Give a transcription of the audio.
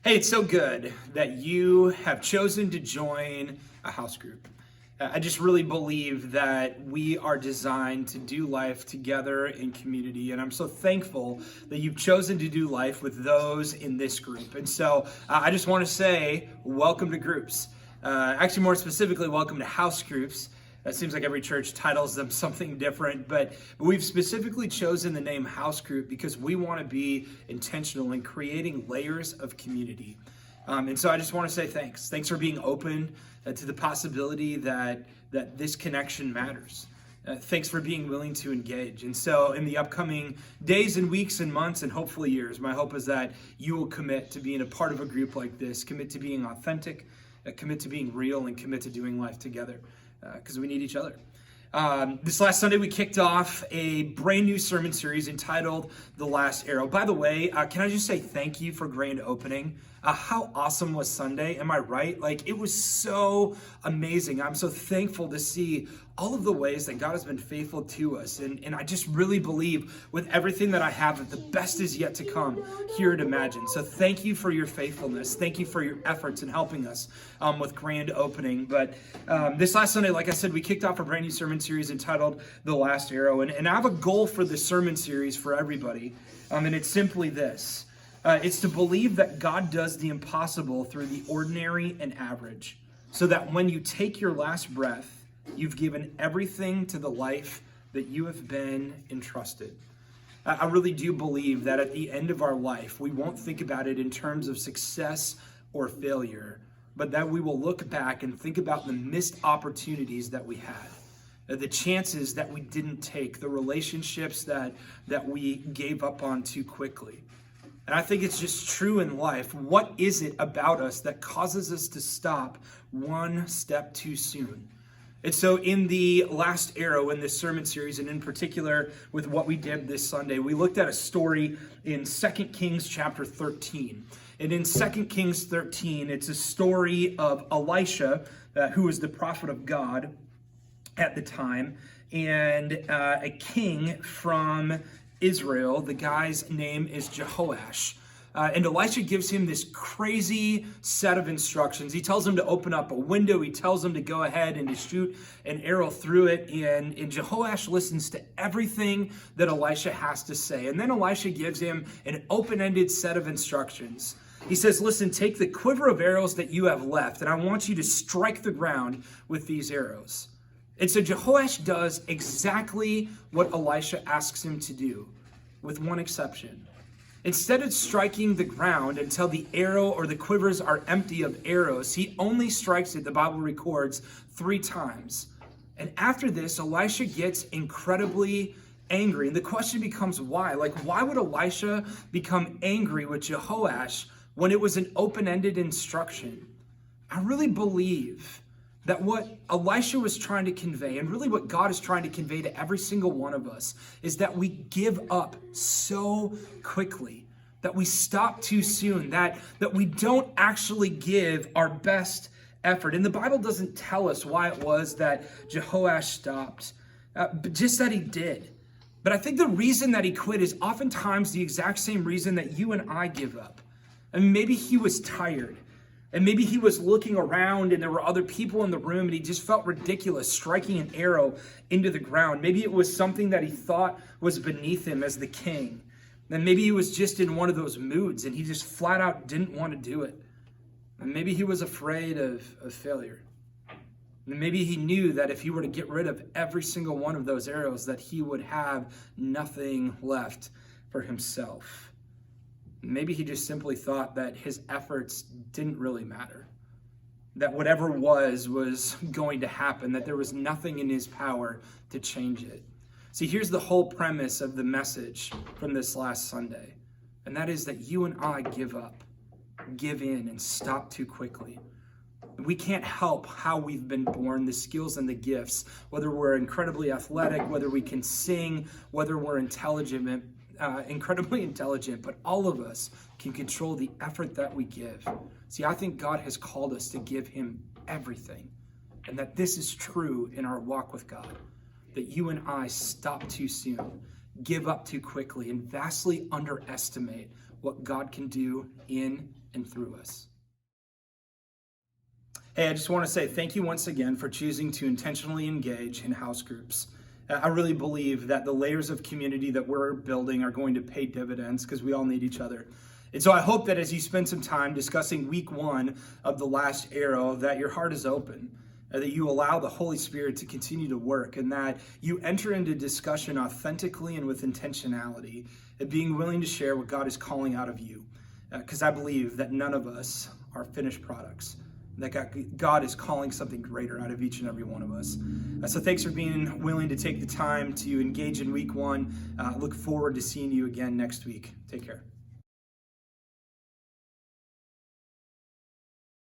Hey, it's so good that you have chosen to join a house group. I just really believe that we are designed to do life together in community, and I'm so thankful that you've chosen to do life with those in this group. And so I just want to say, welcome to groups. Actually, more specifically, welcome to house groups. It seems like every church titles them something different, but we've specifically chosen the name house group because we want to be intentional in creating layers of community. And so I just want to say thanks. Thanks for being open to the possibility that this connection matters. Thanks for being willing to engage. And so in the upcoming days and weeks and months and hopefully years, my hope is that you will commit to being a part of a group like this, commit to being authentic, commit to being real, and commit to doing life together. Because we need each other. This last Sunday, we kicked off a brand new sermon series entitled The Last Arrow. By the way, can I just say thank you for grand opening? How awesome was Sunday? Am I right? Like, it was so amazing. I'm so thankful to see all of the ways that God has been faithful to us. And I just really believe with everything that I have that the best is yet to come here at Imagine. So thank you for your faithfulness. Thank you for your efforts in helping us with grand opening. But this last Sunday, like I said, we kicked off a brand new sermon series entitled The Last Arrow. And I have a goal for this sermon series for everybody. And it's simply this. It's to believe that God does the impossible through the ordinary and average, so that when you take your last breath, you've given everything to the life that you have been entrusted. I really do believe that at the end of our life, we won't think about it in terms of success or failure, but that we will look back and think about the missed opportunities that we had, the chances that we didn't take, the relationships that we gave up on too quickly. And I think it's just true in life. What is it about us that causes us to stop one step too soon? And so in the last arrow in this sermon series, and in particular with what we did this Sunday, we looked at a story in 2 Kings chapter 13. And in 2 Kings 13, it's a story of Elisha, who was the prophet of God at the time, and a king from Israel. The guy's name is Jehoash. And Elisha gives him this crazy set of instructions. He tells him to open up a window. He tells him to go ahead and to shoot an arrow through it. And Jehoash listens to everything that Elisha has to say. And then Elisha gives him an open-ended set of instructions. He says, listen, take the quiver of arrows that you have left, and I want you to strike the ground with these arrows. And so Jehoash does exactly what Elisha asks him to do, with one exception. Instead of striking the ground until the arrow or the quivers are empty of arrows, he only strikes it, the Bible records, 3 times. And after this, Elisha gets incredibly angry. And the question becomes why? Like, why would Elisha become angry with Jehoash when it was an open-ended instruction? I really believe that what Elisha was trying to convey, and really what God is trying to convey to every single one of us, is that we give up so quickly, that we stop too soon, that we don't actually give our best effort. And the Bible doesn't tell us why it was that Jehoash stopped, but just that he did. But I think the reason that he quit is oftentimes the exact same reason that you and I give up. And maybe he was tired. And maybe he was looking around and there were other people in the room and he just felt ridiculous striking an arrow into the ground. Maybe it was something that he thought was beneath him as the king. And maybe he was just in one of those moods and he just flat out didn't want to do it. And maybe he was afraid of failure. And maybe he knew that if he were to get rid of every single one of those arrows, that he would have nothing left for himself. Maybe he just simply thought that his efforts didn't really matter, that whatever was going to happen, that there was nothing in his power to change it. See, here's the whole premise of the message from this last Sunday, and that is that you and I give up, give in, and stop too quickly. We can't help how we've been born, the skills and the gifts, whether we're incredibly athletic, whether we can sing, whether we're incredibly intelligent, but all of us can control the effort that we give. See, I think God has called us to give him everything, and that this is true in our walk with God, that you and I stop too soon, give up too quickly, and vastly underestimate what God can do in and through us. Hey, I just want to say thank you once again for choosing to intentionally engage in house groups. I really believe that the layers of community that we're building are going to pay dividends because we all need each other. And so I hope that as you spend some time discussing week 1 of The Last Arrow, that your heart is open, that you allow the Holy Spirit to continue to work, and that you enter into discussion authentically and with intentionality, and being willing to share what God is calling out of you. Because I believe that none of us are finished products, that God is calling something greater out of each and every one of us. So thanks for being willing to take the time to engage in week 1. Look forward to seeing you again next week. Take care.